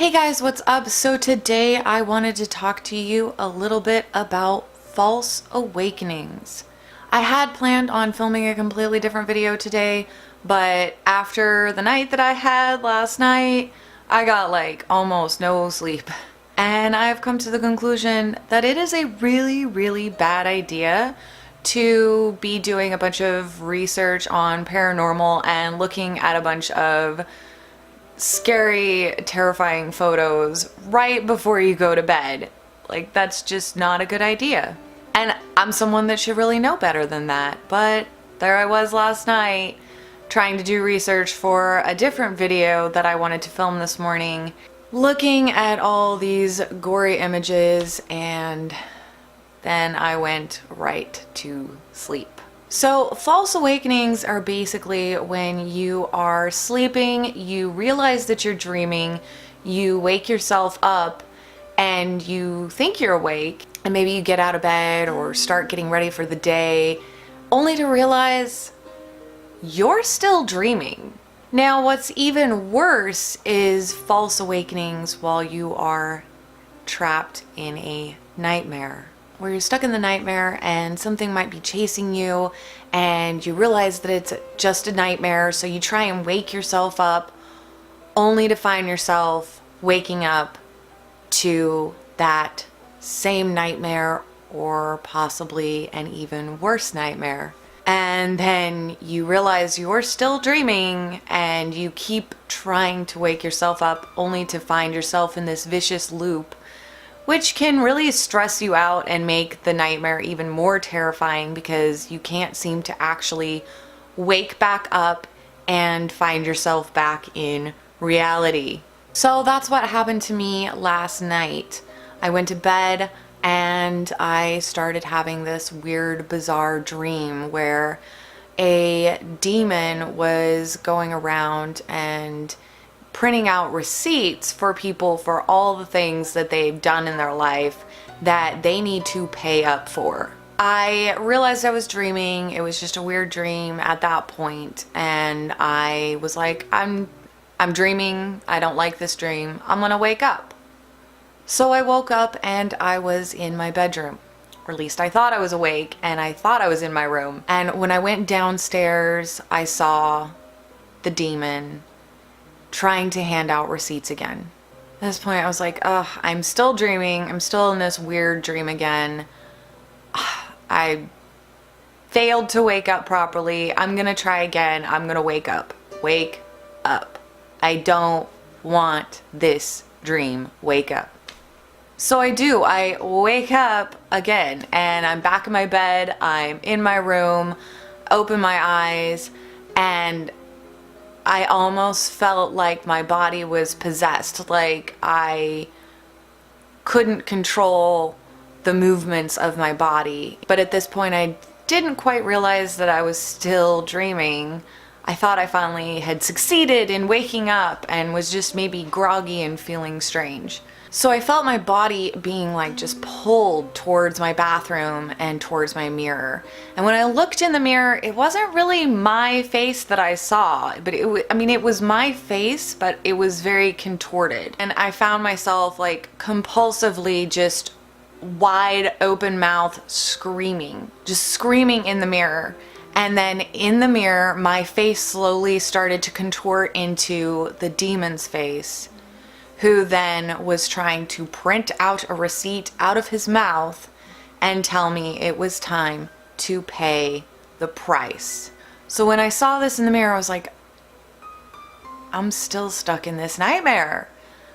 Hey guys, what's up? So today I wanted to talk to you a little bit about false awakenings. I had planned on filming a completely different video today, but after the night that I had last night, I got like almost no sleep. And I've come to the conclusion that it is a really bad idea to be doing a bunch of research on paranormal and looking at a bunch of scary, terrifying photos right before you go to bed. Like, that's just not a good idea. And I'm someone that should really know better than that, but there I was last night trying to do research for a different video that I wanted to film this morning, looking at all these gory images, and then I went right to sleep. So false awakenings are basically when you are sleeping, you realize that you're dreaming, you wake yourself up and you think you're awake, and maybe you get out of bed or start getting ready for the day, only to realize you're still dreaming. Now, what's even worse is false awakenings while you are trapped in a nightmare, where you're stuck in the nightmare and something might be chasing you and you realize that it's just a nightmare, so you try and wake yourself up only to find yourself waking up to that same nightmare, or possibly an even worse nightmare. And then you realize you're still dreaming and you keep trying to wake yourself up only to find yourself in this vicious loop, which can really stress you out and make the nightmare even more terrifying because you can't seem to actually wake back up and find yourself back in reality. So that's what happened to me last night. I went to bed and I started having this weird, bizarre dream where a demon was going around and printing out receipts for people for all the things that they've done in their life that they need to pay up for. I realized I was dreaming. It was just a weird dream at that point, and I was like, I'm dreaming. I don't like this dream. I'm gonna wake up. So I woke up and I was in my bedroom. Or at least I thought I was awake and I thought I was in my room. And when I went downstairs, I saw the demon trying to hand out receipts again. At this point, I was like, ugh, I'm still dreaming. I'm still in this weird dream again. I failed to wake up properly. I'm gonna try again. I'm gonna wake up. Wake up. I don't want this dream. Wake up. So I do. I wake up again and I'm back in my bed. I'm in my room, open my eyes, and I almost felt like my body was possessed, like I couldn't control the movements of my body. But at this point, I didn't quite realize that I was still dreaming. I thought I finally had succeeded in waking up and was just maybe groggy and feeling strange. So I felt my body being like just pulled towards my bathroom and towards my mirror. And when I looked in the mirror, it wasn't really my face that I saw, but it was my face, but it was very contorted. And I found myself like compulsively just wide open mouth screaming, just screaming in the mirror. And then in the mirror, my face slowly started to contort into the demon's face, who then was trying to print out a receipt out of his mouth and tell me it was time to pay the price. So when I saw this in the mirror, I was like, I'm still stuck in this nightmare.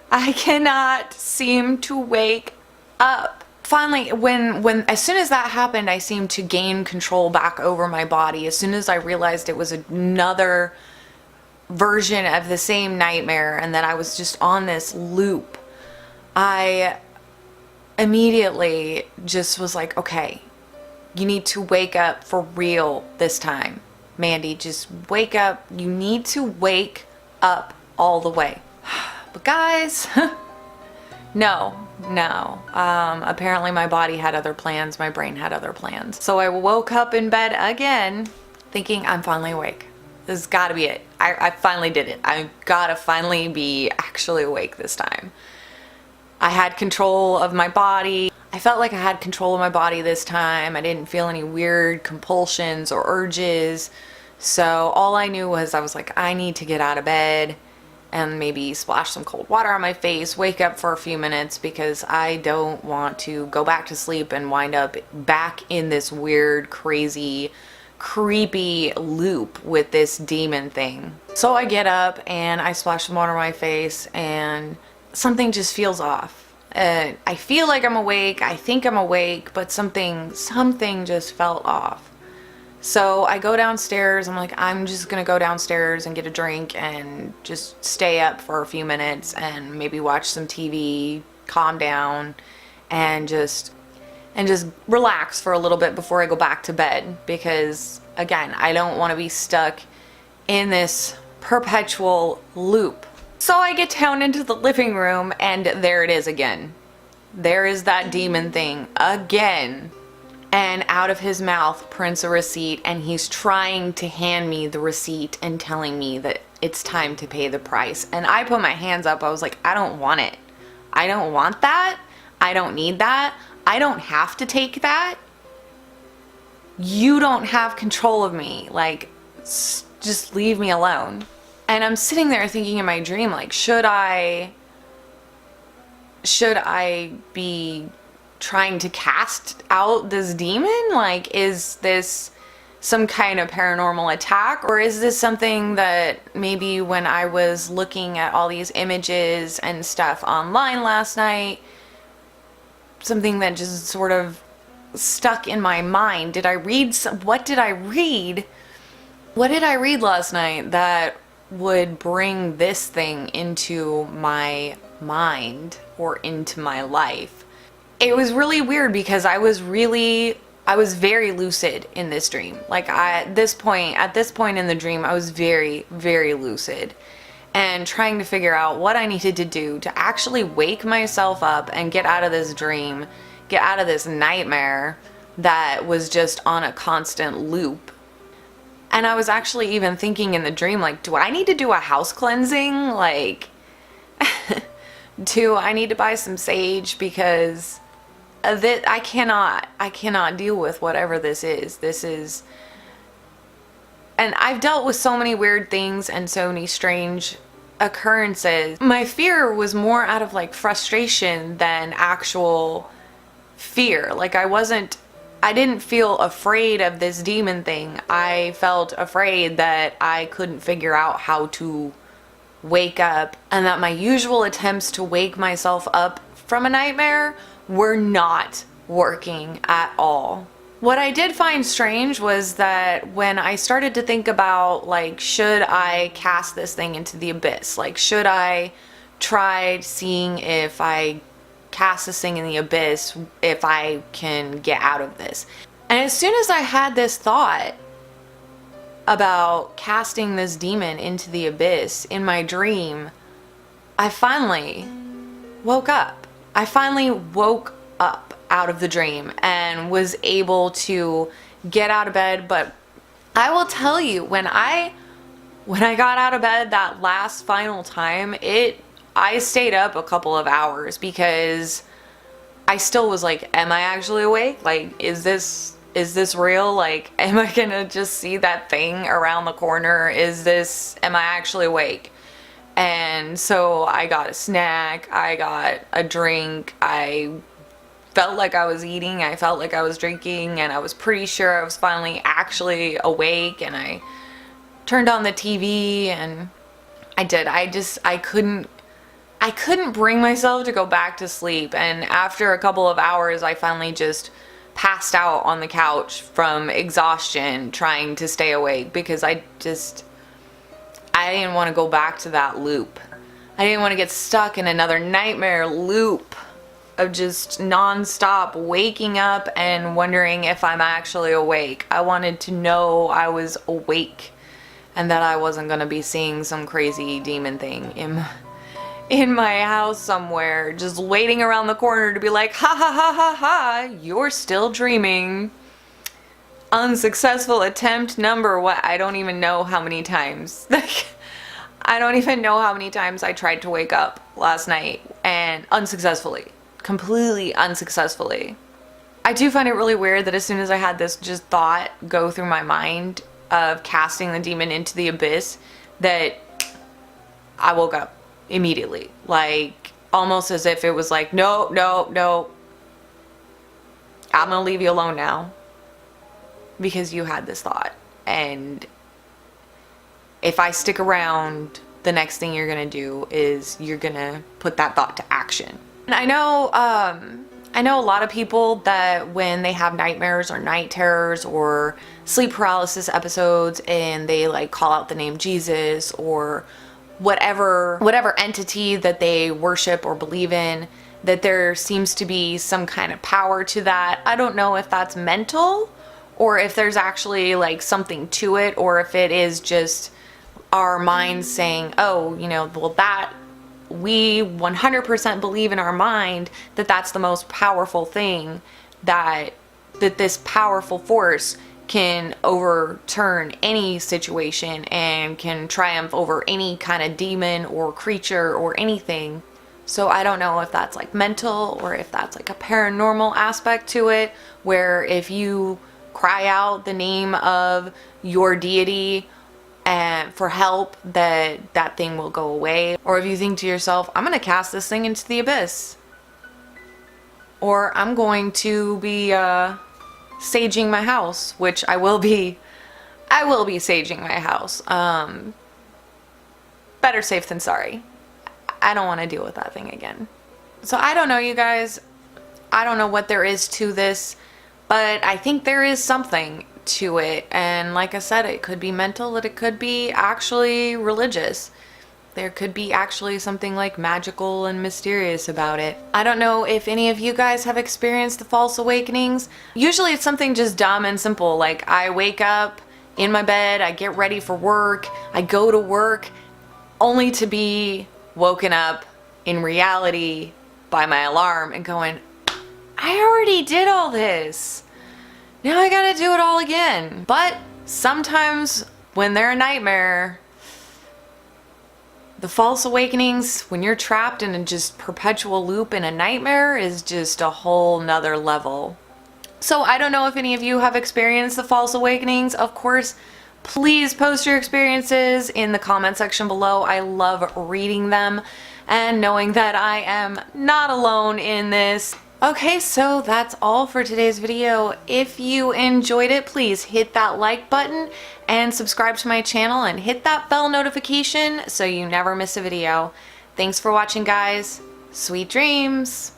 I cannot seem to wake up. Finally, as soon as that happened, I seemed to gain control back over my body. As soon as I realized it was another version of the same nightmare and that I was just on this loop, I immediately just was like, okay, you need to wake up for real this time. Mandy, just wake up. You need to wake up all the way. But guys, no. Apparently my body had other plans. My brain had other plans. So I woke up in bed again thinking I'm finally awake. This has got to be it. I finally did it. I gotta finally be actually awake this time. I had control of my body. I felt like I had control of my body this time. I didn't feel any weird compulsions or urges. So all I knew was I was like, I need to get out of bed and maybe splash some cold water on my face, wake up for a few minutes, because I don't want to go back to sleep and wind up back in this weird, crazy, creepy loop with this demon thing. So I get up and I splash some water on my face and something just feels off. I feel like I'm awake, I think I'm awake, but something just felt off. So I go downstairs. I'm like, I'm just gonna go downstairs and get a drink and just stay up for a few minutes and maybe watch some TV, calm down, and just relax for a little bit before I go back to bed, because again, I don't want to be stuck in this perpetual loop. So I get down into the living room and there it is again. There is that demon thing again. And out of his mouth prints a receipt, and he's trying to hand me the receipt and telling me that it's time to pay the price. And I put my hands up. I was like, I don't want it. I don't want that. I don't need that. I don't have to take that. You don't have control of me. Like, just leave me alone. And I'm sitting there thinking in my dream, like, should I be trying to cast out this demon? Like, is this some kind of paranormal attack, or is this something that maybe when I was looking at all these images and stuff online last night, something that just sort of stuck in my mind? Did I read what did I read last night that would bring this thing into my mind or into my life? It was really weird because I was very lucid in this dream. Like, at this point in the dream, I was very, very lucid and trying to figure out what I needed to do to actually wake myself up and get out of this dream, get out of this nightmare that was just on a constant loop. And I was actually even thinking in the dream, like, do I need to do a house cleansing? Like, do I need to buy some sage? Because I cannot deal with whatever this is. And I've dealt with so many weird things and so many strange occurrences. My fear was more out of like frustration than actual fear. Like, I didn't feel afraid of this demon thing. I felt afraid that I couldn't figure out how to wake up, and that my usual attempts to wake myself up from a nightmare were not working at all. What I did find strange was that when I started to think about, like, should I cast this thing into the abyss? Like, should I try seeing if I cast this thing in the abyss, if I can get out of this? And as soon as I had this thought about casting this demon into the abyss in my dream, I finally woke up. I finally woke up out of the dream and was able to get out of bed. But I will tell you, when I got out of bed that last final time, I stayed up a couple of hours because I still was like, am I actually awake? Like, is this real? Like, am I gonna just see that thing around the corner? Am I actually awake? And so I got a snack, I got a drink, I felt like I was eating, I felt like I was drinking, and I was pretty sure I was finally actually awake, and I turned on the TV and I did. I couldn't bring myself to go back to sleep, and after a couple of hours I finally just passed out on the couch from exhaustion trying to stay awake, because I didn't want to go back to that loop. I didn't want to get stuck in another nightmare loop of just non-stop waking up and wondering if I'm actually awake. I wanted to know I was awake and that I wasn't going to be seeing some crazy demon thing in my house somewhere, just waiting around the corner to be like, ha ha ha ha ha, you're still dreaming. unsuccessful attempt number what? I don't even know how many times. Like, I don't even know how many times I tried to wake up last night and unsuccessfully, completely unsuccessfully. I do find it really weird that as soon as I had this just thought go through my mind of casting the demon into the abyss, that I woke up immediately. Like, almost as if it was like, no, no, no. I'm gonna leave you alone now because you had this thought. And if I stick around, the next thing you're gonna do is you're gonna put that thought to action. And I know a lot of people that when they have nightmares or night terrors or sleep paralysis episodes and they like call out the name Jesus or whatever entity that they worship or believe in, that there seems to be some kind of power to that. I don't know if that's mental or if there's actually like something to it, or if it is just our minds saying, oh, you know, well, that we 100% believe in our mind that that's the most powerful thing, that this powerful force can overturn any situation and can triumph over any kind of demon or creature or anything. So I don't know if that's like mental or if that's like a paranormal aspect to it, where if you cry out the name of your deity and for help, that thing will go away. Or if you think to yourself, I'm gonna cast this thing into the abyss, or I'm going to be saging my house, which I will be saging my house. Better safe than sorry. I don't want to deal with that thing again. So I don't know, you guys. I don't know what there is to this, but I think there is something to it. And like I said, it could be mental, it could be actually religious. There could be actually something like magical and mysterious about it. I don't know if any of you guys have experienced the false awakenings. Usually it's something just dumb and simple. Like, I wake up in my bed, I get ready for work, I go to work, only to be woken up in reality by my alarm and going, I already did all this. Now I gotta do it all again. But sometimes when they're a nightmare, the false awakenings, when you're trapped in a just perpetual loop in a nightmare, is just a whole nother level. So I don't know if any of you have experienced the false awakenings. Of course, please post your experiences in the comment section below. I love reading them and knowing that I am not alone in this. Okay, so that's all for today's video. If you enjoyed it, please hit that like button and subscribe to my channel and hit that bell notification so you never miss a video. Thanks for watching, guys. Sweet dreams.